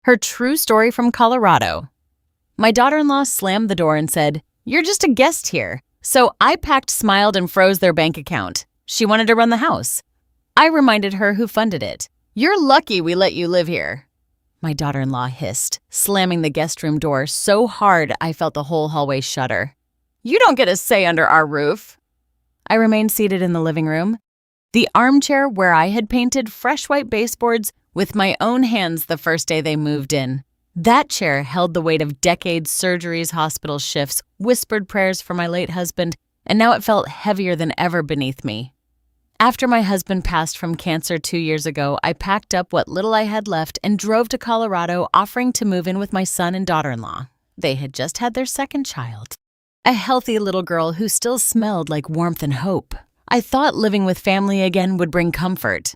Her true story from Colorado. My daughter-in-law slammed the door and said, "You're just a guest here." So I packed, smiled, and froze their bank account. She wanted to run the house. I reminded her who funded it. "You're lucky we let you live here." My daughter-in-law hissed, slamming the guest room door so hard I felt the whole hallway shudder. "You don't get a say under our roof." I remained seated in the living room, the armchair where I had painted fresh white baseboards with my own hands the first day they moved in. That chair held the weight of decades, surgeries, hospital shifts, whispered prayers for my late husband, and now it felt heavier than ever beneath me. After my husband passed from cancer 2 years ago, I packed up what little I had left and drove to Colorado, offering to move in with my son and daughter-in-law. They had just had their second child, a healthy little girl who still smelled like warmth and hope. I thought living with family again would bring comfort.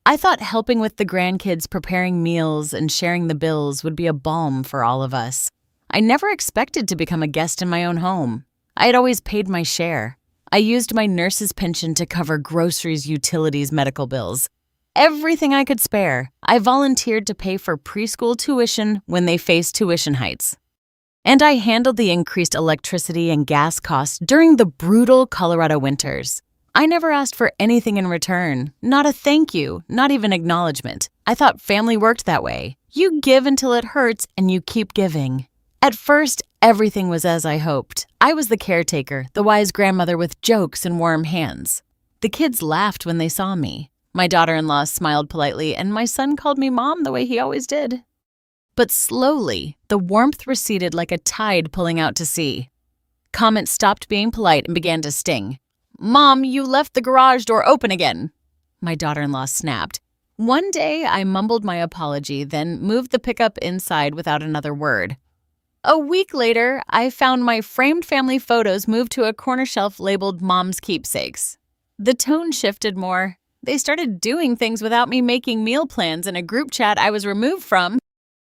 I thought helping with the grandkids, preparing meals, and sharing the bills would be a balm for all of us. I never expected to become a guest in my own home. I had always paid my share. I used my nurse's pension to cover groceries, utilities, medical bills. Everything I could spare. I volunteered to pay for preschool tuition when they faced tuition heights. And I handled the increased electricity and gas costs during the brutal Colorado winters. I never asked for anything in return, not a thank you, not even acknowledgement. I thought family worked that way. You give until it hurts and you keep giving. At first, everything was as I hoped. I was the caretaker, the wise grandmother with jokes and warm hands. The kids laughed when they saw me. My daughter-in-law smiled politely, and my son called me Mom the way he always did. But slowly, the warmth receded like a tide pulling out to sea. Comments stopped being polite and began to sting. "Mom, you left the garage door open again," my daughter-in-law snapped. One day, I mumbled my apology, then moved the pickup inside without another word. A week later, I found my framed family photos moved to a corner shelf labeled Mom's Keepsakes. The tone shifted more. They started doing things without me making meal plans in a group chat I was removed from,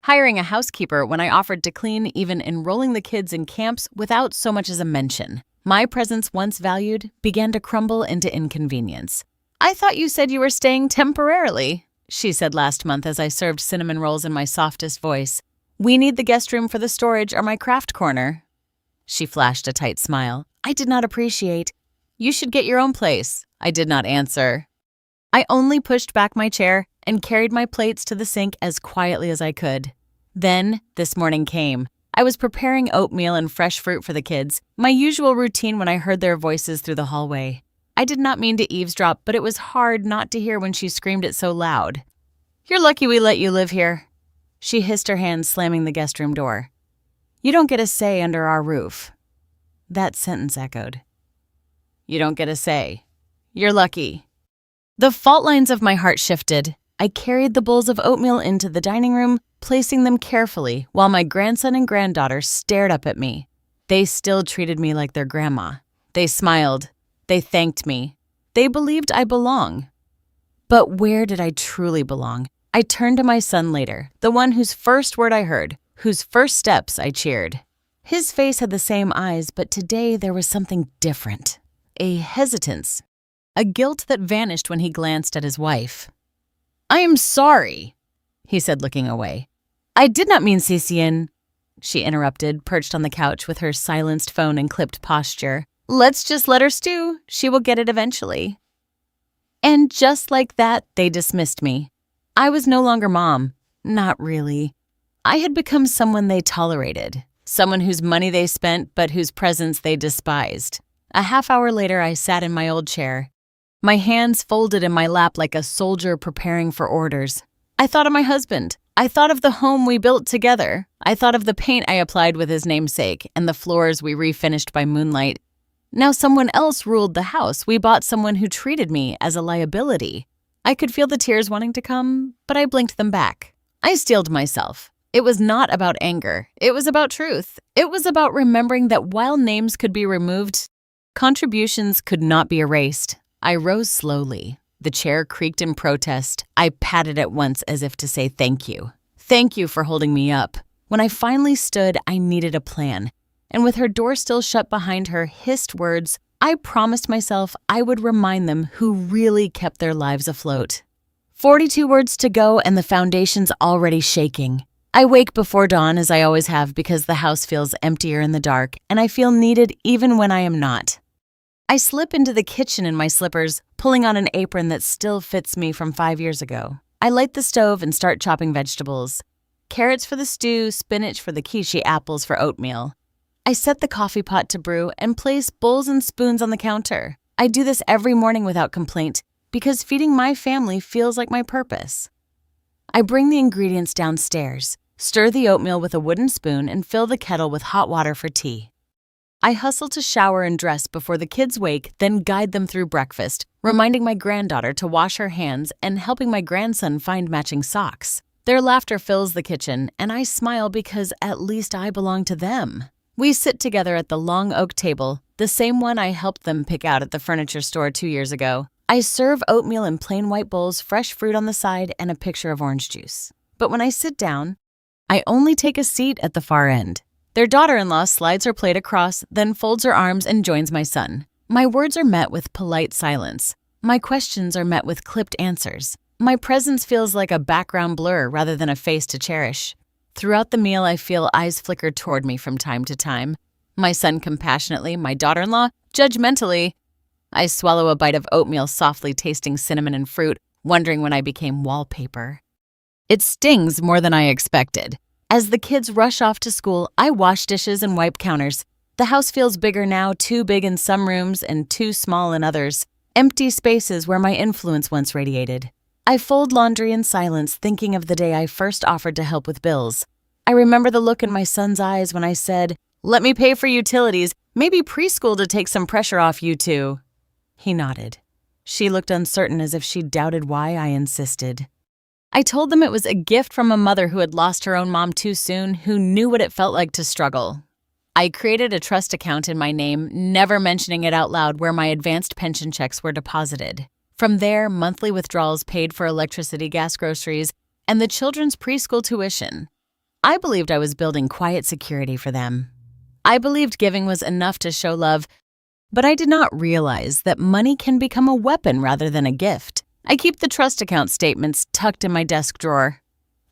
hiring a housekeeper when I offered to clean, even enrolling the kids in camps without so much as a mention. My presence, once valued, began to crumble into inconvenience. "I thought you said you were staying temporarily," she said last month as I served cinnamon rolls in my softest voice. "We need the guest room for the storage or my craft corner." She flashed a tight smile. I did not appreciate. "You should get your own place." I did not answer. I only pushed back my chair and carried my plates to the sink as quietly as I could. Then, this morning came. I was preparing oatmeal and fresh fruit for the kids, my usual routine when I heard their voices through the hallway. I did not mean to eavesdrop, but it was hard not to hear when she screamed it so loud. "You're lucky we let you live here." She hissed her hand, slamming the guest room door. "You don't get a say under our roof." That sentence echoed. "You don't get a say. You're lucky." The fault lines of my heart shifted. I carried the bowls of oatmeal into the dining room, placing them carefully while my grandson and granddaughter stared up at me. They still treated me like their grandma. They smiled. They thanked me. They believed I belong. But where did I truly belong? I turned to my son later, the one whose first word I heard, whose first steps I cheered. His face had the same eyes, but today there was something different. A hesitance. A guilt that vanished when he glanced at his wife. "I am sorry," he said, looking away. "I did not mean Cecian," she interrupted, perched on the couch with her silenced phone and clipped posture. "Let's just let her stew. She will get it eventually." And just like that, they dismissed me. I was no longer Mom. Not really. I had become someone they tolerated, someone whose money they spent but whose presence they despised. A half-hour later, I sat in my old chair, my hands folded in my lap like a soldier preparing for orders. I thought of my husband. I thought of the home we built together. I thought of the paint I applied with his namesake and the floors we refinished by moonlight. Now someone else ruled the house. We bought someone who treated me as a liability. I could feel the tears wanting to come, but I blinked them back. I steeled myself. It was not about anger. It was about truth. It was about remembering that while names could be removed, contributions could not be erased. I rose slowly. The chair creaked in protest. I patted it once as if to say thank you. Thank you for holding me up. When I finally stood, I needed a plan. And with her door still shut behind her, hissed words, I promised myself I would remind them who really kept their lives afloat. 42 words to go and the foundation's already shaking. I wake before dawn as I always have because the house feels emptier in the dark and I feel needed even when I am not. I slip into the kitchen in my slippers, pulling on an apron that still fits me from 5 years ago. I light the stove and start chopping vegetables. Carrots for the stew, spinach for the quiche, apples for oatmeal. I set the coffee pot to brew and place bowls and spoons on the counter. I do this every morning without complaint because feeding my family feels like my purpose. I bring the ingredients downstairs, stir the oatmeal with a wooden spoon, and fill the kettle with hot water for tea. I hustle to shower and dress before the kids wake, then guide them through breakfast, reminding my granddaughter to wash her hands and helping my grandson find matching socks. Their laughter fills the kitchen, and I smile because at least I belong to them. We sit together at the long oak table, the same one I helped them pick out at the furniture store 2 years ago. I serve oatmeal in plain white bowls, fresh fruit on the side, and a picture of orange juice. But when I sit down, I only take a seat at the far end. Their daughter-in-law slides her plate across, then folds her arms and joins my son. My words are met with polite silence. My questions are met with clipped answers. My presence feels like a background blur rather than a face to cherish. Throughout the meal, I feel eyes flicker toward me from time to time. My son compassionately, my daughter-in-law judgmentally. I swallow a bite of oatmeal, softly tasting cinnamon and fruit, wondering when I became wallpaper. It stings more than I expected. As the kids rush off to school, I wash dishes and wipe counters. The house feels bigger now, too big in some rooms and too small in others. Empty spaces where my influence once radiated. I fold laundry in silence, thinking of the day I first offered to help with bills. I remember the look in my son's eyes when I said, "Let me pay for utilities, maybe preschool to take some pressure off you two." He nodded. She looked uncertain as if she doubted why I insisted. I told them it was a gift from a mother who had lost her own mom too soon, who knew what it felt like to struggle. I created a trust account in my name, never mentioning it out loud, where my advanced pension checks were deposited. From there, monthly withdrawals paid for electricity, gas, groceries, and the children's preschool tuition. I believed I was building quiet security for them. I believed giving was enough to show love, but I did not realize that money can become a weapon rather than a gift. I keep the trust account statements tucked in my desk drawer.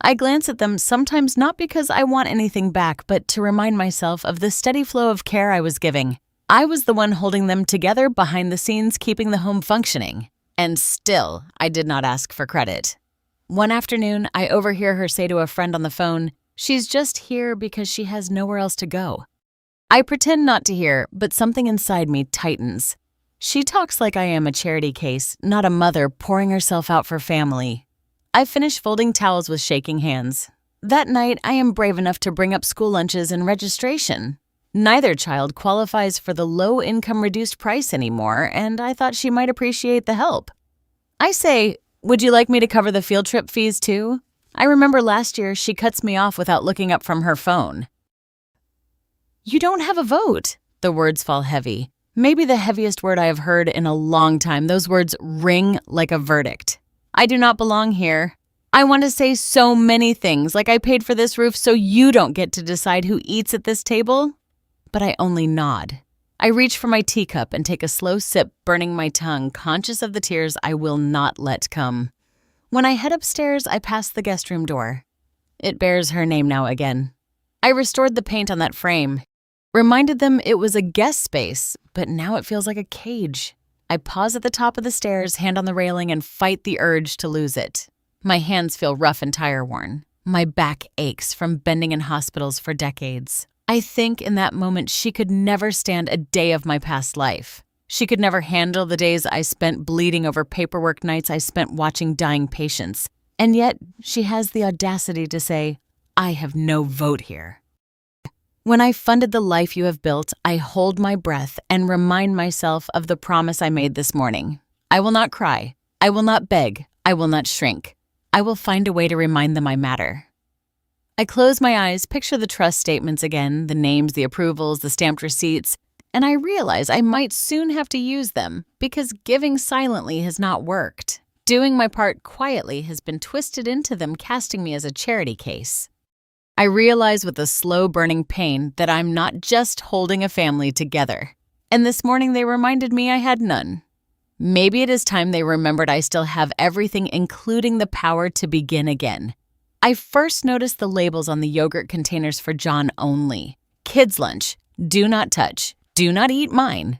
I glance at them sometimes not because I want anything back, but to remind myself of the steady flow of care I was giving. I was the one holding them together behind the scenes, keeping the home functioning. And still, I did not ask for credit. One afternoon, I overhear her say to a friend on the phone, "She's just here because she has nowhere else to go." I pretend not to hear, but something inside me tightens. She talks like I am a charity case, not a mother pouring herself out for family. I finish folding towels with shaking hands. That night, I am brave enough to bring up school lunches and registration. Neither child qualifies for the low-income reduced price anymore, and I thought she might appreciate the help. I say, "Would you like me to cover the field trip fees too?" I remember last year she cuts me off without looking up from her phone. "You don't have a vote." The words fall heavy. Maybe the heaviest word I have heard in a long time. Those words ring like a verdict. I do not belong here. I want to say so many things, like I paid for this roof so you don't get to decide who eats at this table. But I only nod. I reach for my teacup and take a slow sip, burning my tongue, conscious of the tears I will not let come. When I head upstairs, I pass the guest room door. It bears her name now again. I restored the paint on that frame. Reminded them it was a guest space, but now it feels like a cage. I pause at the top of the stairs, hand on the railing, and fight the urge to lose it. My hands feel rough and tire-worn. My back aches from bending in hospitals for decades. I think in that moment she could never stand a day of my past life. She could never handle the days I spent bleeding over paperwork, nights I spent watching dying patients. And yet she has the audacity to say, "I have no vote here." When I funded the life you have built, I hold my breath and remind myself of the promise I made this morning. I will not cry. I will not beg. I will not shrink. I will find a way to remind them I matter. I close my eyes, picture the trust statements again, the names, the approvals, the stamped receipts, and I realize I might soon have to use them because giving silently has not worked. Doing my part quietly has been twisted into them, casting me as a charity case. I realize with a slow burning pain that I'm not just holding a family together. And this morning they reminded me I had none. Maybe it is time they remembered I still have everything, including the power to begin again. I first noticed the labels on the yogurt containers for John only. Kids lunch, do not touch, do not eat mine.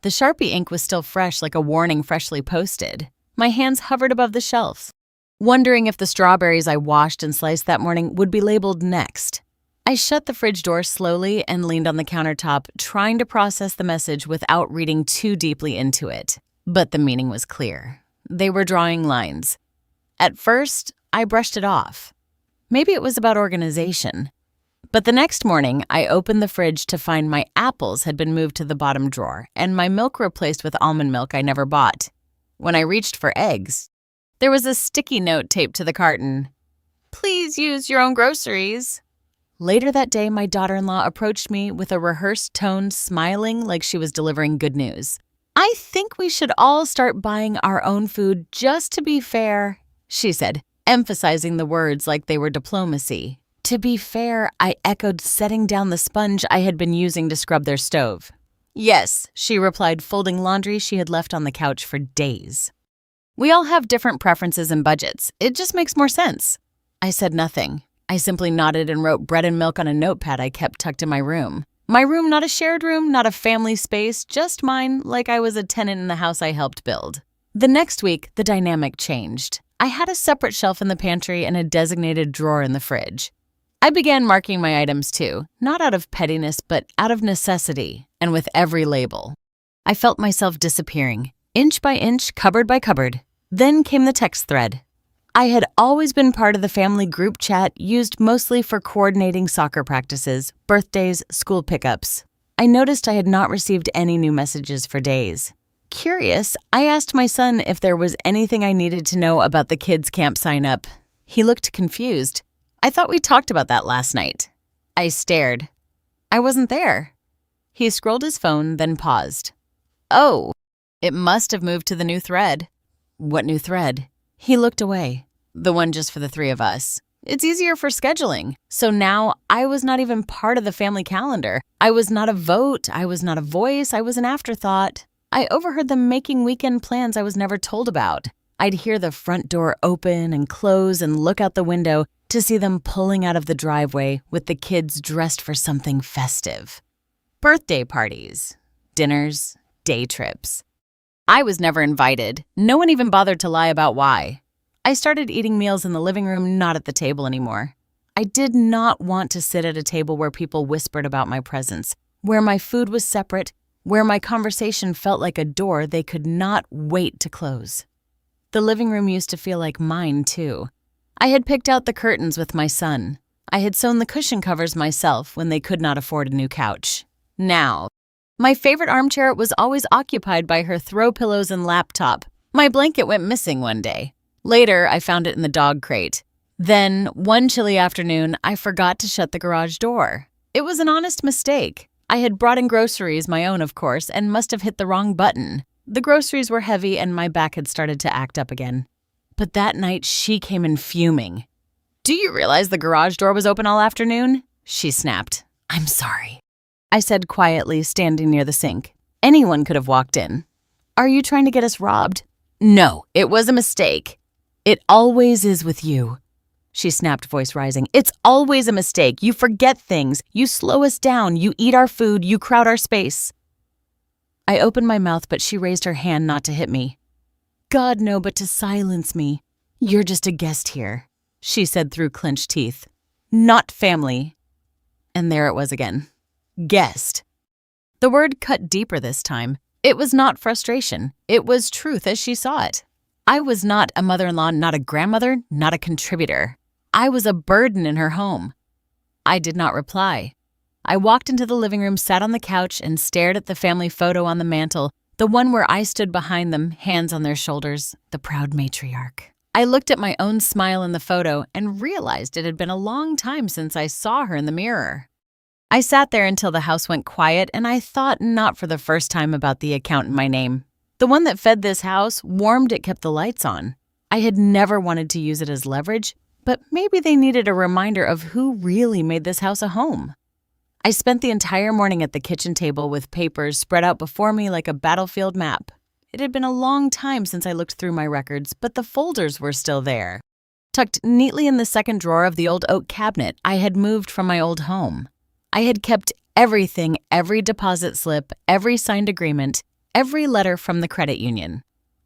The Sharpie ink was still fresh like a warning freshly posted. My hands hovered above the shelves, wondering if the strawberries I washed and sliced that morning would be labeled next. I shut the fridge door slowly and leaned on the countertop, trying to process the message without reading too deeply into it. But the meaning was clear. They were drawing lines. At first, I brushed it off. Maybe it was about organization. But the next morning, I opened the fridge to find my apples had been moved to the bottom drawer and my milk replaced with almond milk I never bought. When I reached for eggs, there was a sticky note taped to the carton. Please use your own groceries. Later that day, my daughter-in-law approached me with a rehearsed tone, smiling like she was delivering good news. I think we should all start buying our own food just to be fair, she said, emphasizing the words like they were diplomacy. To be fair, I echoed, setting down the sponge I had been using to scrub their stove. Yes, she replied, folding laundry she had left on the couch for days. We all have different preferences and budgets. It just makes more sense. I said nothing. I simply nodded and wrote bread and milk on a notepad I kept tucked in my room. My room, not a shared room, not a family space, just mine, like I was a tenant in the house I helped build. The next week, the dynamic changed. I had a separate shelf in the pantry and a designated drawer in the fridge. I began marking my items too, not out of pettiness, but out of necessity, and with every label. I felt myself disappearing, inch by inch, cupboard by cupboard. Then came the text thread. I had always been part of the family group chat used mostly for coordinating soccer practices, birthdays, school pickups. I noticed I had not received any new messages for days. Curious, I asked my son if there was anything I needed to know about the kids' camp sign-up. He looked confused. I thought we talked about that last night. I stared. I wasn't there. He scrolled his phone, then paused. Oh, it must have moved to the new thread. What new thread? He looked away. The one just for the three of us. It's easier for scheduling. So now I was not even part of the family calendar. I was not a vote. I was not a voice. I was an afterthought. I overheard them making weekend plans I was never told about. I'd hear the front door open and close and look out the window to see them pulling out of the driveway with the kids dressed for something festive. Birthday parties, dinners, day trips. I was never invited. No one even bothered to lie about why. I started eating meals in the living room, not at the table anymore. I did not want to sit at a table where people whispered about my presence, where my food was separate, where my conversation felt like a door they could not wait to close. The living room used to feel like mine, too. I had picked out the curtains with my son. I had sewn the cushion covers myself when they could not afford a new couch. Now, my favorite armchair was always occupied by her throw pillows and laptop. My blanket went missing one day. Later, I found it in the dog crate. Then, one chilly afternoon, I forgot to shut the garage door. It was an honest mistake. I had brought in groceries, my own of course, and must have hit the wrong button. The groceries were heavy and my back had started to act up again. But that night, she came in fuming. "Do you realize the garage door was open all afternoon?" she snapped. "I'm sorry," I said quietly, standing near the sink. "Anyone could have walked in." "Are you trying to get us robbed?" "No, it was a mistake." "It always is with you," she snapped, voice rising. "It's always a mistake. You forget things. You slow us down. You eat our food. You crowd our space." I opened my mouth, but she raised her hand not to hit me. "God, no, but to silence me. You're just a guest here," she said through clenched teeth. "Not family." And there it was again. Guest. The word cut deeper this time. It was not frustration. It was truth as she saw it. I was not a mother-in-law, not a grandmother, not a contributor. I was a burden in her home. I did not reply. I walked into the living room, sat on the couch, and stared at the family photo on the mantel, the one where I stood behind them, hands on their shoulders, the proud matriarch. I looked at my own smile in the photo and realized it had been a long time since I saw her in the mirror. I sat there until the house went quiet, and I thought not for the first time about the account in my name. The one that fed this house, warmed it, kept the lights on. I had never wanted to use it as leverage, but maybe they needed a reminder of who really made this house a home. I spent the entire morning at the kitchen table with papers spread out before me like a battlefield map. It had been a long time since I looked through my records, but the folders were still there. tucked neatly in the second drawer of the old oak cabinet I had moved from my old home. I had kept everything, every deposit slip, every signed agreement, every letter from the credit union.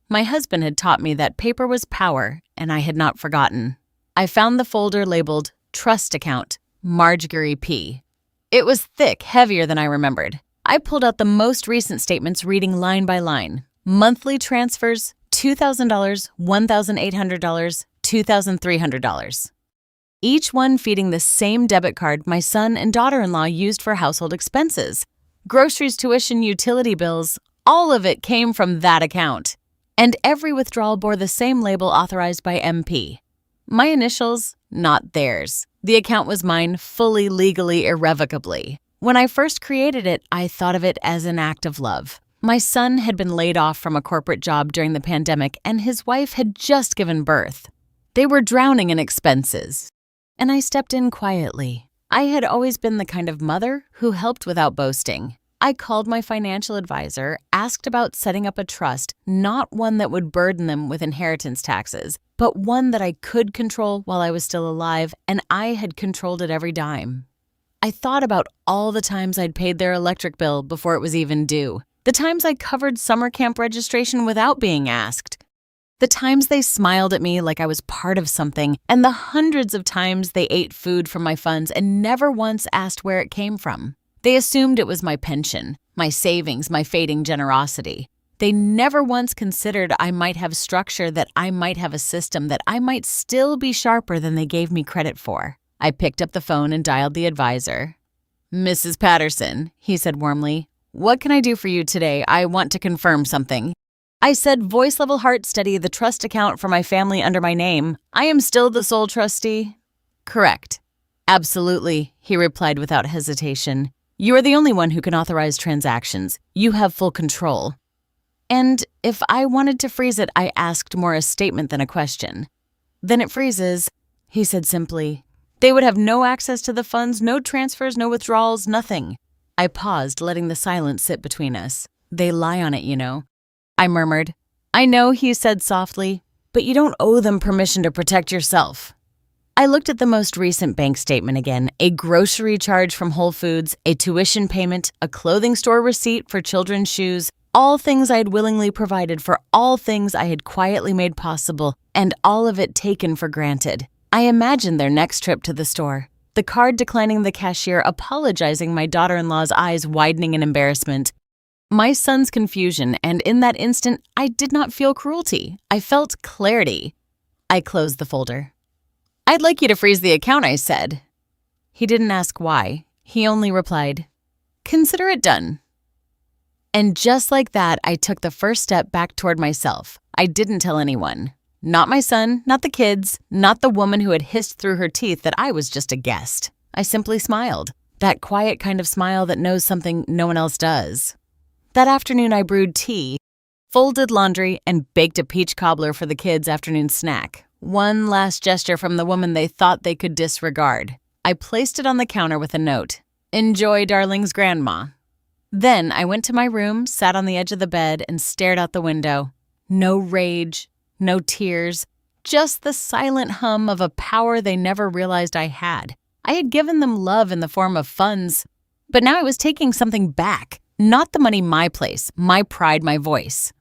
My husband had taught me that paper was power, and I had not forgotten. I found the folder labeled Trust Account, Marjorie P. It was thick, heavier than I remembered. I pulled out the most recent statements reading line by line. Monthly transfers, $2,000, $1,800, $2,300. Each one feeding the same debit card my son and daughter-in-law used for household expenses. Groceries, tuition, utility bills, all of it came from that account. And every withdrawal bore the same label authorized by MP. My initials, not theirs. The account was mine fully, legally, irrevocably. When I first created it, I thought of it as an act of love. My son had been laid off from a corporate job during the pandemic, and his wife had just given birth. They were drowning in expenses. And I stepped in quietly. I had always been the kind of mother who helped without boasting. I called my financial advisor, asked about setting up a trust, not one that would burden them with inheritance taxes, but one that I could control while I was still alive, and I had controlled it every dime. I thought about all the times I'd paid their electric bill before it was even due, the times I covered summer camp registration without being asked, the times they smiled at me like I was part of something, and the hundreds of times they ate food from my funds and never once asked where it came from. They assumed it was my pension, my savings, my fading generosity. They never once considered I might have structure, that I might have a system, that I might still be sharper than they gave me credit for. I picked up the phone and dialed the advisor. "Mrs. Patterson," he said warmly, "what can I do for you today? I want to confirm something." I said, voice level heart steady, the trust account for my family under my name. I am still the sole trustee. Correct. Absolutely, he replied without hesitation. You are the only one who can authorize transactions. You have full control. And if I wanted to freeze it, I asked more a statement than a question. Then it freezes, he said simply. They would have no access to the funds, no transfers, no withdrawals, nothing. I paused, letting the silence sit between us. They lie on it, you know. I murmured. I know, he said softly, but you don't owe them permission to protect yourself. I looked at the most recent bank statement again, a grocery charge from Whole Foods, a tuition payment, a clothing store receipt for children's shoes, all things I had willingly provided for, all things I had quietly made possible, and all of it taken for granted. I imagined their next trip to the store, the card declining the cashier, apologizing, my daughter-in-law's eyes widening in embarrassment. My son's confusion, and in that instant, I did not feel cruelty. I felt clarity. I closed the folder. I'd like you to freeze the account, I said. He didn't ask why. He only replied, Consider it done. And just like that, I took the first step back toward myself. I didn't tell anyone. Not my son, not the kids, not the woman who had hissed through her teeth that I was just a guest. I simply smiled. That quiet kind of smile that knows something no one else does. That afternoon, I brewed tea, folded laundry, and baked a peach cobbler for the kids' afternoon snack. One last gesture from the woman they thought they could disregard. I placed it on the counter with a note. Enjoy, darling's grandma. Then I went to my room, sat on the edge of the bed, and stared out the window. No rage, no tears, just the silent hum of a power they never realized I had. I had given them love in the form of funds, but now I was taking something back. Not the money my place, my pride, my voice.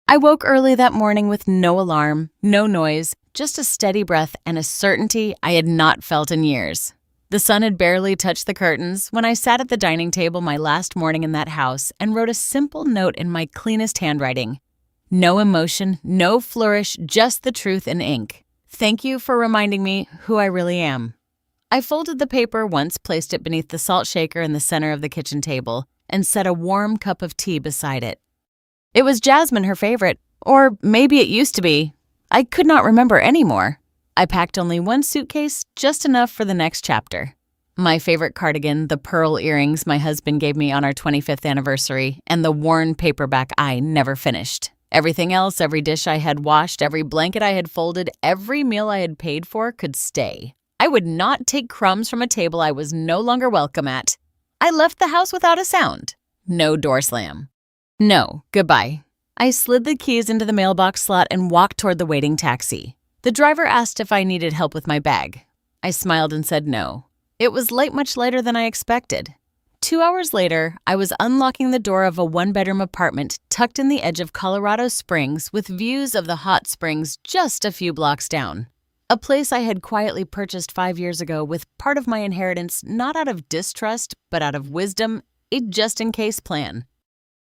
I woke early that morning with no alarm, no noise, just a steady breath and a certainty I had not felt in years. The sun had barely touched the curtains when I sat at the dining table my last morning in that house and wrote a simple note in my cleanest handwriting. No emotion, no flourish, just the truth in ink. Thank you for reminding me who I really am. I folded the paper once, placed it beneath the salt shaker in the center of the kitchen table, and set a warm cup of tea beside it. It was Jasmine, her favorite, or maybe it used to be. I could not remember anymore. I packed only one suitcase, just enough for the next chapter. My favorite cardigan, the pearl earrings my husband gave me on our 25th anniversary, and the worn paperback I never finished. Everything else, every dish I had washed, every blanket I had folded, every meal I had paid for could stay. I would not take crumbs from a table I was no longer welcome at. I left the house without a sound. No door slam. No, goodbye. I slid the keys into the mailbox slot and walked toward the waiting taxi. The driver asked if I needed help with my bag. I smiled and said no. It was much lighter than I expected. 2 hours later, I was unlocking the door of a one-bedroom apartment tucked in the edge of Colorado Springs with views of the hot springs just a few blocks down. A place I had quietly purchased 5 years ago with part of my inheritance not out of distrust, but out of wisdom, a just-in-case plan.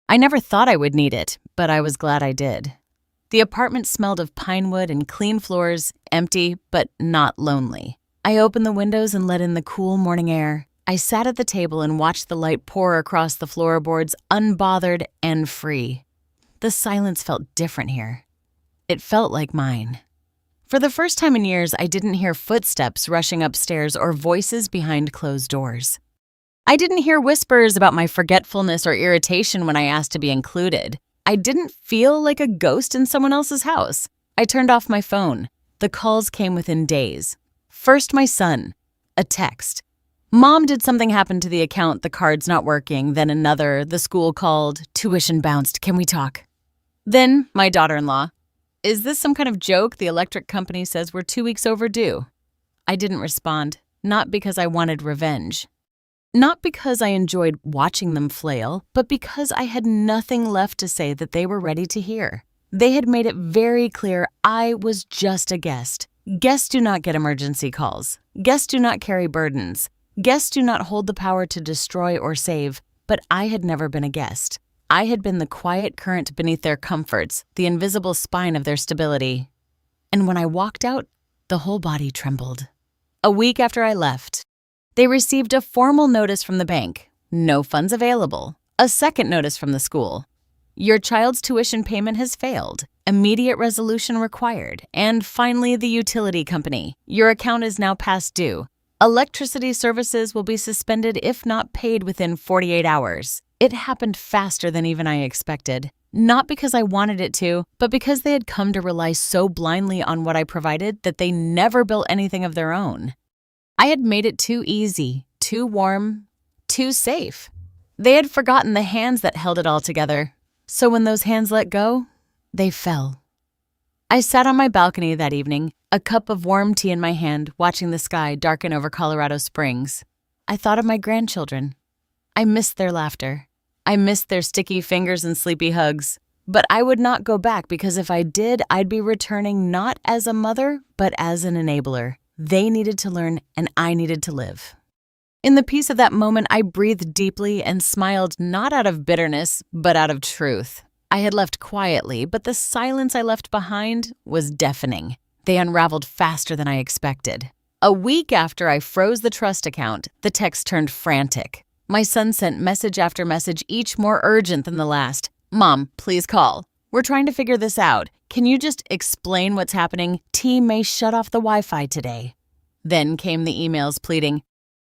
I never thought I would need it, but I was glad I did. The apartment smelled of pine wood and clean floors, empty but not lonely. I opened the windows and let in the cool morning air. I sat at the table and watched the light pour across the floorboards, unbothered and free. The silence felt different here. It felt like mine. For the first time in years, I didn't hear footsteps rushing upstairs or voices behind closed doors. I didn't hear whispers about my forgetfulness or irritation when I asked to be included. I didn't feel like a ghost in someone else's house. I turned off my phone. The calls came within days. First, my son. A text. Mom, did something happen to the account? The card's not working. Then another. The school called. Tuition bounced. Can we talk? Then my daughter-in-law. Is this some kind of joke? The electric company says we're 2 weeks overdue. I didn't respond, not because I wanted revenge. Not because I enjoyed watching them flail, but because I had nothing left to say that they were ready to hear. They had made it very clear I was just a guest. Guests do not get emergency calls. Guests do not carry burdens. Guests do not hold the power to destroy or save, but I had never been a guest. I had been the quiet current beneath their comforts, the invisible spine of their stability. And when I walked out, the whole body trembled. A week after I left, they received a formal notice from the bank. No funds available. A second notice from the school. Your child's tuition payment has failed. Immediate resolution required. And finally, the utility company. Your account is now past due. Electricity services will be suspended if not paid within 48 hours. It happened faster than even I expected. Not because I wanted it to, but because they had come to rely so blindly on what I provided that they never built anything of their own. I had made it too easy, too warm, too safe. They had forgotten the hands that held it all together. So when those hands let go, they fell. I sat on my balcony that evening, a cup of warm tea in my hand, watching the sky darken over Colorado Springs. I thought of my grandchildren. I missed their laughter. I missed their sticky fingers and sleepy hugs. But I would not go back because if I did, I'd be returning not as a mother, but as an enabler. They needed to learn, and I needed to live. In the peace of that moment, I breathed deeply and smiled not out of bitterness, but out of truth. I had left quietly, but the silence I left behind was deafening. They unraveled faster than I expected. A week after I froze the trust account, the text turned frantic. My son sent message after message, each more urgent than the last. Mom, please call. We're trying to figure this out. Can you just explain what's happening? T may shut off the Wi-Fi today. Then came the emails pleading,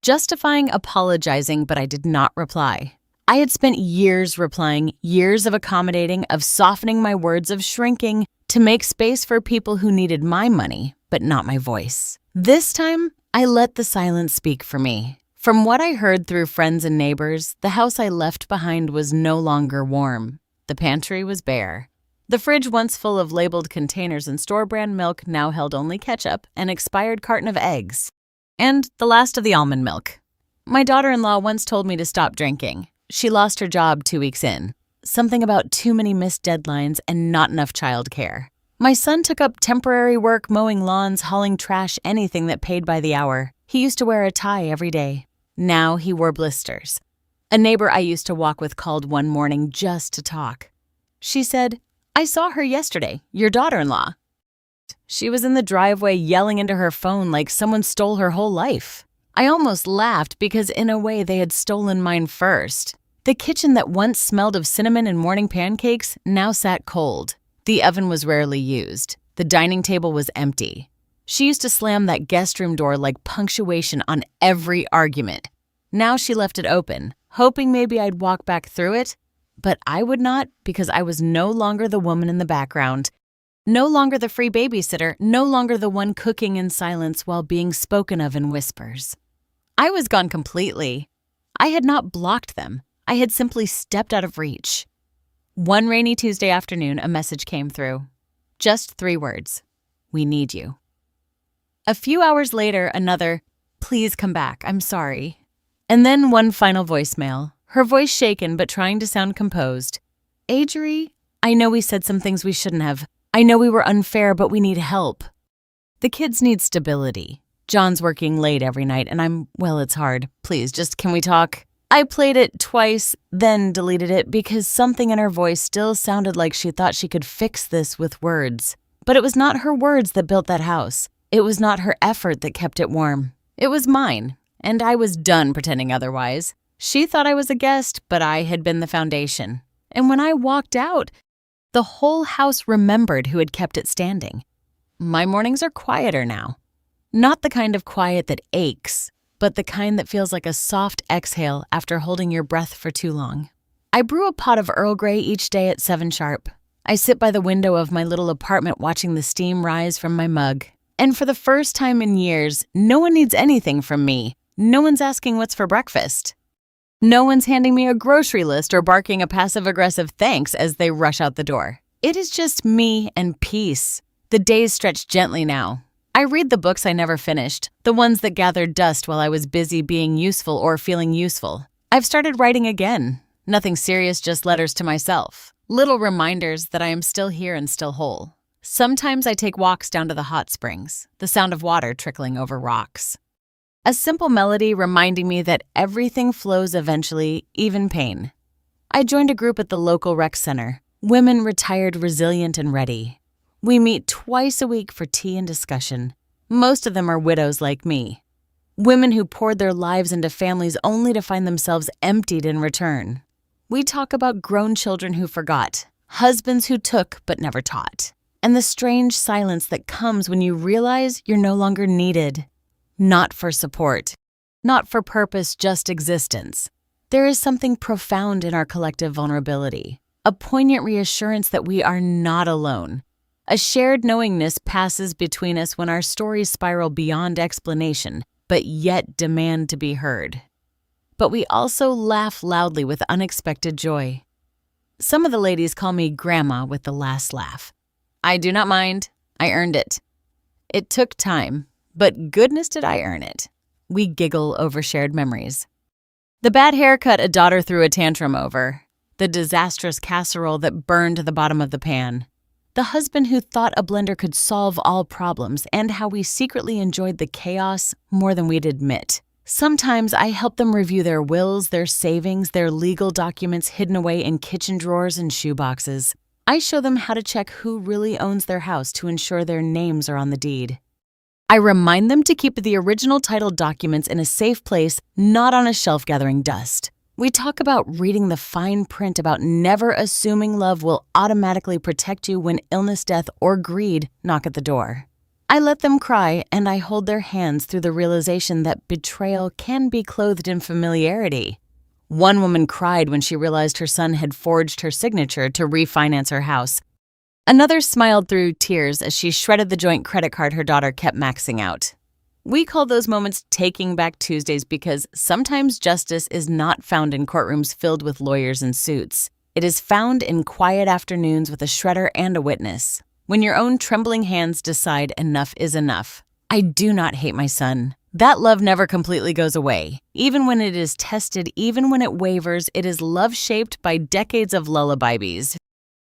justifying, apologizing, but I did not reply. I had spent years replying, years of accommodating, of softening my words, of shrinking to make space for people who needed my money, but not my voice. This time, I let the silence speak for me. From what I heard through friends and neighbors, the house I left behind was no longer warm. The pantry was bare. The fridge, once full of labeled containers and store-brand milk, now held only ketchup, an expired carton of eggs, and the last of the almond milk. My daughter-in-law once told me to stop drinking. She lost her job 2 weeks in. Something about too many missed deadlines and not enough childcare. My son took up temporary work mowing lawns, hauling trash, anything that paid by the hour. He used to wear a tie every day. Now he wore blisters. A neighbor I used to walk with called one morning just to talk. She said, I saw her yesterday, your daughter-in-law. She was in the driveway yelling into her phone like someone stole her whole life. I almost laughed because in a way they had stolen mine first. The kitchen that once smelled of cinnamon and morning pancakes now sat cold. The oven was rarely used. The dining table was empty. She used to slam that guest room door like punctuation on every argument. Now she left it open, hoping maybe I'd walk back through it. But I would not because I was no longer the woman in the background. No longer the free babysitter, no longer the one cooking in silence while being spoken of in whispers. I was gone completely. I had not blocked them. I had simply stepped out of reach. One rainy Tuesday afternoon, a message came through. Just 3 words. We need you. A few hours later, another, please come back, I'm sorry. And then one final voicemail, her voice shaken but trying to sound composed. Adri, I know we said some things we shouldn't have. I know we were unfair, but we need help. The kids need stability. John's working late every night, and it's hard. Please, just can we talk? I played it twice, then deleted it because something in her voice still sounded like she thought she could fix this with words. But it was not her words that built that house. It was not her effort that kept it warm. It was mine, and I was done pretending otherwise. She thought I was a guest, but I had been the foundation. And when I walked out, the whole house remembered who had kept it standing. My mornings are quieter now. Not the kind of quiet that aches, but the kind that feels like a soft exhale after holding your breath for too long. I brew a pot of Earl Grey each day at 7 sharp. I sit by the window of my little apartment watching the steam rise from my mug. And for the first time in years, no one needs anything from me. No one's asking what's for breakfast. No one's handing me a grocery list or barking a passive-aggressive thanks as they rush out the door. It is just me and peace. The days stretch gently now. I read the books I never finished, the ones that gathered dust while I was busy being useful or feeling useful. I've started writing again. Nothing serious, just letters to myself. Little reminders that I am still here and still whole. Sometimes I take walks down to the hot springs, the sound of water trickling over rocks. A simple melody reminding me that everything flows eventually, even pain. I joined a group at the local rec center, women retired, resilient, and ready. We meet twice a week for tea and discussion. Most of them are widows like me. Women who poured their lives into families only to find themselves emptied in return. We talk about grown children who forgot, husbands who took but never taught, and the strange silence that comes when you realize you're no longer needed. Not for support, not for purpose, just existence. There is something profound in our collective vulnerability, a poignant reassurance that we are not alone. A shared knowingness passes between us when our stories spiral beyond explanation, but yet demand to be heard. But we also laugh loudly with unexpected joy. Some of the ladies call me Grandma with the last laugh. I do not mind. I earned it. It took time, but goodness did I earn it. We giggle over shared memories. The bad haircut a daughter threw a tantrum over. The disastrous casserole that burned to the bottom of the pan. The husband who thought a blender could solve all problems, and how we secretly enjoyed the chaos more than we'd admit. Sometimes I help them review their wills, their savings, their legal documents hidden away in kitchen drawers and shoeboxes. I show them how to check who really owns their house to ensure their names are on the deed. I remind them to keep the original title documents in a safe place, not on a shelf gathering dust. We talk about reading the fine print about never assuming love will automatically protect you when illness, death, or greed knock at the door. I let them cry, and I hold their hands through the realization that betrayal can be clothed in familiarity. One woman cried when she realized her son had forged her signature to refinance her house. Another smiled through tears as she shredded the joint credit card her daughter kept maxing out. We call those moments Taking Back Tuesdays because sometimes justice is not found in courtrooms filled with lawyers in suits. It is found in quiet afternoons with a shredder and a witness, when your own trembling hands decide enough is enough. I do not hate my son. That love never completely goes away. Even when it is tested, even when it wavers, it is love shaped by decades of lullabies.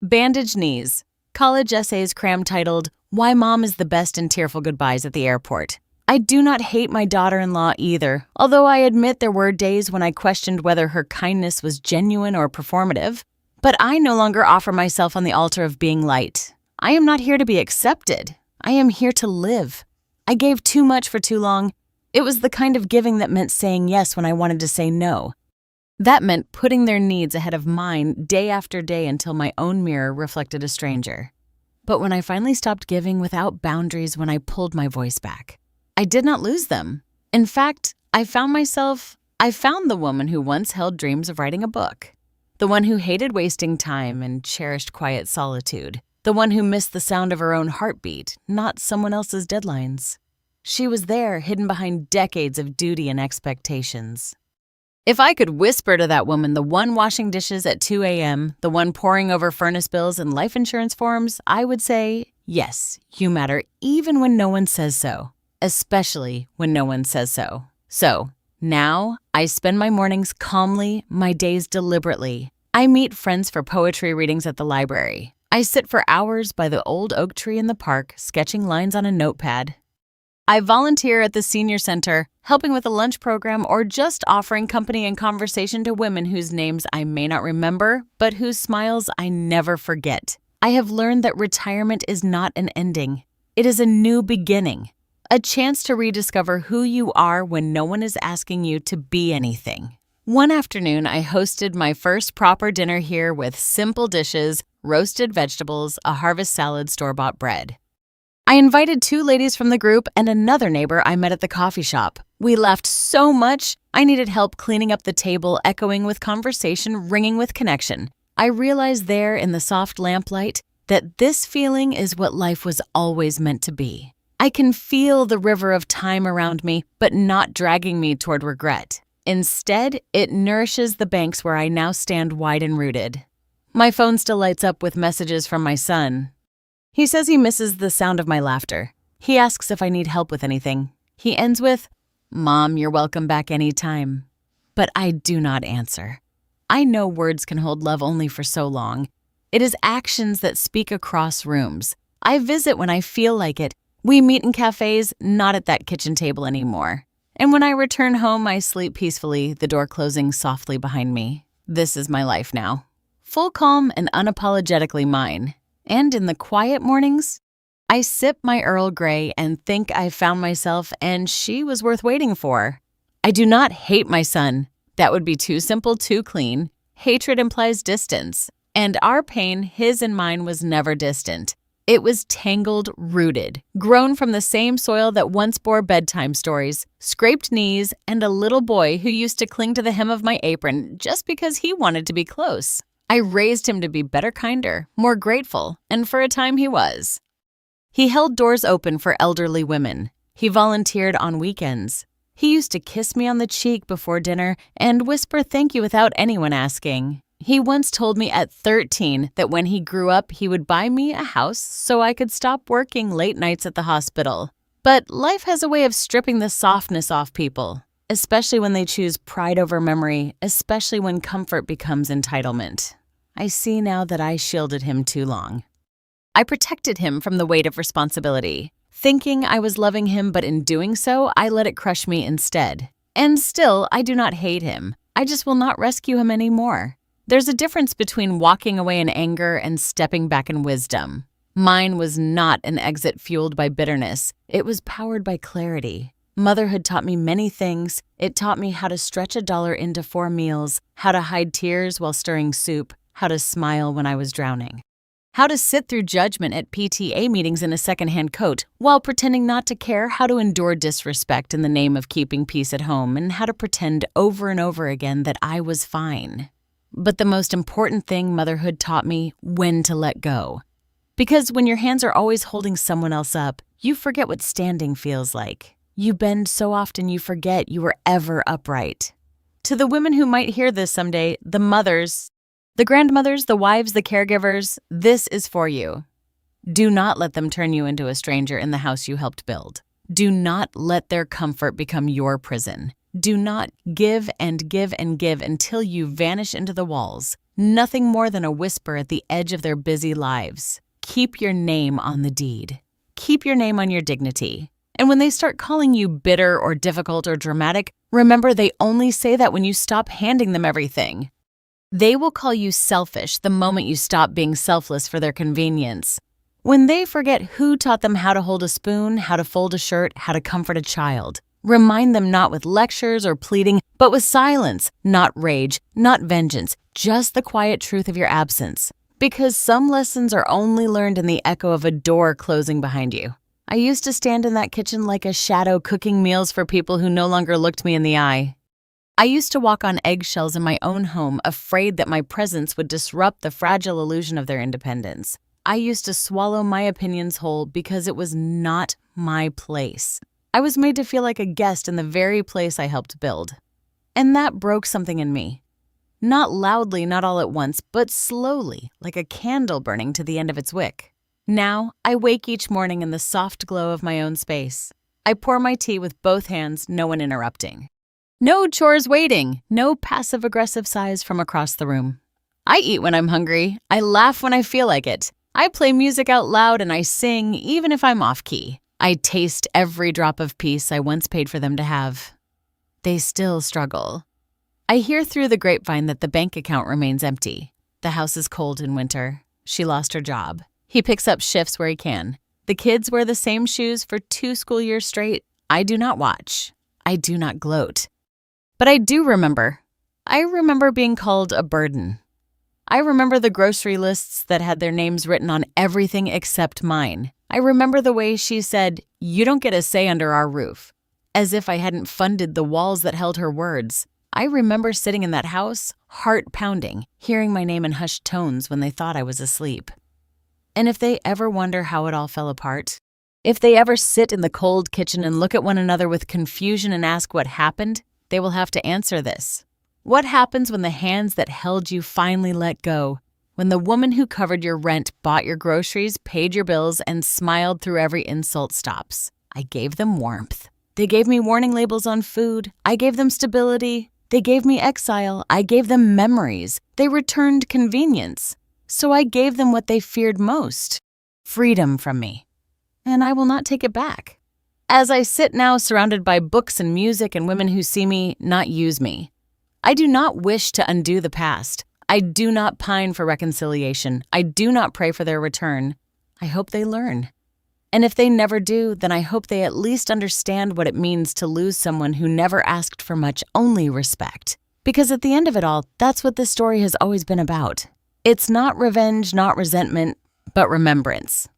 Bandaged knees. College essays cram titled, Why Mom is the Best in Tearful Goodbyes at the Airport. I do not hate my daughter-in-law either, although I admit there were days when I questioned whether her kindness was genuine or performative. But I no longer offer myself on the altar of being light. I am not here to be accepted. I am here to live. I gave too much for too long. It was the kind of giving that meant saying yes when I wanted to say no. That meant putting their needs ahead of mine day after day until my own mirror reflected a stranger. But when I finally stopped giving without boundaries, when I pulled my voice back, I did not lose them. In fact, I found the woman who once held dreams of writing a book. The one who hated wasting time and cherished quiet solitude. The one who missed the sound of her own heartbeat, not someone else's deadlines. She was there, hidden behind decades of duty and expectations. If I could whisper to that woman, the one washing dishes at 2 a.m., the one poring over furnace bills and life insurance forms, I would say, Yes, you matter even when no one says so, especially when no one says so. So, now I spend my mornings calmly, my days deliberately. I meet friends for poetry readings at the library. I sit for hours by the old oak tree in the park, sketching lines on a notepad. I volunteer at the senior center, helping with a lunch program or just offering company and conversation to women whose names I may not remember, but whose smiles I never forget. I have learned that retirement is not an ending. It is a new beginning, a chance to rediscover who you are when no one is asking you to be anything. One afternoon, I hosted my first proper dinner here with simple dishes, roasted vegetables, a harvest salad, store-bought bread. I invited 2 ladies from the group and another neighbor I met at the coffee shop. We laughed so much, I needed help cleaning up the table, echoing with conversation, ringing with connection. I realized there in the soft lamplight that this feeling is what life was always meant to be. I can feel the river of time around me, but not dragging me toward regret. Instead, it nourishes the banks where I now stand wide and rooted. My phone still lights up with messages from my son. He says he misses the sound of my laughter. He asks if I need help with anything. He ends with, "Mom, you're welcome back anytime." But I do not answer. I know words can hold love only for so long. It is actions that speak across rooms. I visit when I feel like it. We meet in cafes, not at that kitchen table anymore. And when I return home, I sleep peacefully, the door closing softly behind me. This is my life now. Full calm and unapologetically mine. And in the quiet mornings, I sip my Earl Grey and think I've found myself and she was worth waiting for. I do not hate my son. That would be too simple, too clean. Hatred implies distance. And our pain, his and mine, was never distant. It was tangled, rooted, grown from the same soil that once bore bedtime stories, scraped knees, and a little boy who used to cling to the hem of my apron just because he wanted to be close. I raised him to be better, kinder, more grateful, and for a time he was. He held doors open for elderly women. He volunteered on weekends. He used to kiss me on the cheek before dinner and whisper thank you without anyone asking. He once told me at 13 that when he grew up, he would buy me a house so I could stop working late nights at the hospital. But life has a way of stripping the softness off people, especially when they choose pride over memory, especially when comfort becomes entitlement. I see now that I shielded him too long. I protected him from the weight of responsibility, thinking I was loving him, but in doing so, I let it crush me instead. And still, I do not hate him. I just will not rescue him anymore. There's a difference between walking away in anger and stepping back in wisdom. Mine was not an exit fueled by bitterness. It was powered by clarity. Motherhood taught me many things. It taught me how to stretch $1 into 4 meals, how to hide tears while stirring soup, how to smile when I was drowning, how to sit through judgment at PTA meetings in a secondhand coat while pretending not to care, how to endure disrespect in the name of keeping peace at home, and how to pretend over and over again that I was fine. But the most important thing motherhood taught me, when to let go. Because when your hands are always holding someone else up, you forget what standing feels like. You bend so often you forget you were ever upright. To the women who might hear this someday, the mothers, the grandmothers, the wives, the caregivers, this is for you. Do not let them turn you into a stranger in the house you helped build. Do not let their comfort become your prison. Do not give and give and give until you vanish into the walls, nothing more than a whisper at the edge of their busy lives. Keep your name on the deed. Keep your name on your dignity. And when they start calling you bitter or difficult or dramatic, remember they only say that when you stop handing them everything. They will call you selfish the moment you stop being selfless for their convenience. When they forget who taught them how to hold a spoon, how to fold a shirt, how to comfort a child. Remind them not with lectures or pleading, but with silence, not rage, not vengeance, just the quiet truth of your absence. Because some lessons are only learned in the echo of a door closing behind you. I used to stand in that kitchen like a shadow cooking meals for people who no longer looked me in the eye. I used to walk on eggshells in my own home, afraid that my presence would disrupt the fragile illusion of their independence. I used to swallow my opinions whole because it was not my place. I was made to feel like a guest in the very place I helped build. And that broke something in me. Not loudly, not all at once, but slowly, like a candle burning to the end of its wick. Now, I wake each morning in the soft glow of my own space. I pour my tea with both hands, no one interrupting. No chores waiting, no passive-aggressive sighs from across the room. I eat when I'm hungry, I laugh when I feel like it. I play music out loud and I sing even if I'm off-key. I taste every drop of peace I once paid for them to have. They still struggle. I hear through the grapevine that the bank account remains empty. The house is cold in winter. She lost her job. He picks up shifts where he can. The kids wear the same shoes for 2 school years straight. I do not watch. I do not gloat. But I do remember. I remember being called a burden. I remember the grocery lists that had their names written on everything except mine. I remember the way she said, "You don't get a say under our roof," as if I hadn't funded the walls that held her words. I remember sitting in that house, heart pounding, hearing my name in hushed tones when they thought I was asleep. And if they ever wonder how it all fell apart, if they ever sit in the cold kitchen and look at one another with confusion and ask what happened, they will have to answer this. What happens when the hands that held you finally let go? When the woman who covered your rent, bought your groceries, paid your bills, and smiled through every insult stops? I gave them warmth. They gave me warning labels on food. I gave them stability. They gave me exile. I gave them memories. They returned convenience. So I gave them what they feared most, freedom from me. And I will not take it back. As I sit now surrounded by books and music and women who see me, not use me, I do not wish to undo the past. I do not pine for reconciliation. I do not pray for their return. I hope they learn. And if they never do, then I hope they at least understand what it means to lose someone who never asked for much, only respect. Because at the end of it all, that's what this story has always been about. It's not revenge, not resentment, but remembrance.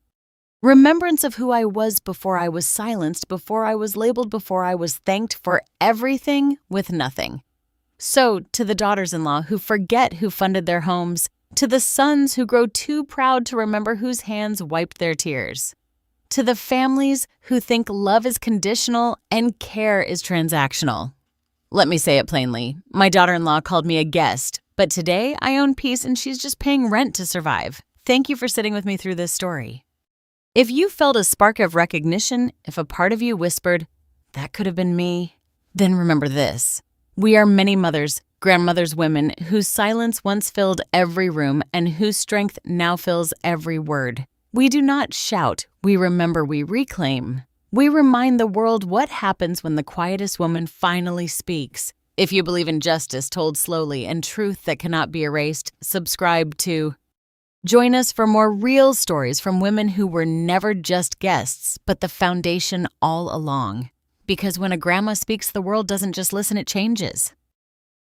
Remembrance of who I was before I was silenced, before I was labeled, before I was thanked for everything with nothing. So, to the daughters-in-law who forget who funded their homes, to the sons who grow too proud to remember whose hands wiped their tears, to the families who think love is conditional and care is transactional. Let me say it plainly. My daughter-in-law called me a guest, but today I own peace and she's just paying rent to survive. Thank you for sitting with me through this story. If you felt a spark of recognition, if a part of you whispered, "That could have been me," then remember this. We are many mothers, grandmothers, women whose silence once filled every room and whose strength now fills every word. We do not shout, we remember, we reclaim. We remind the world what happens when the quietest woman finally speaks. If you believe in justice told slowly and truth that cannot be erased, subscribe to. Join us for more real stories from women who were never just guests, but the foundation all along. Because when a grandma speaks, the world doesn't just listen, it changes.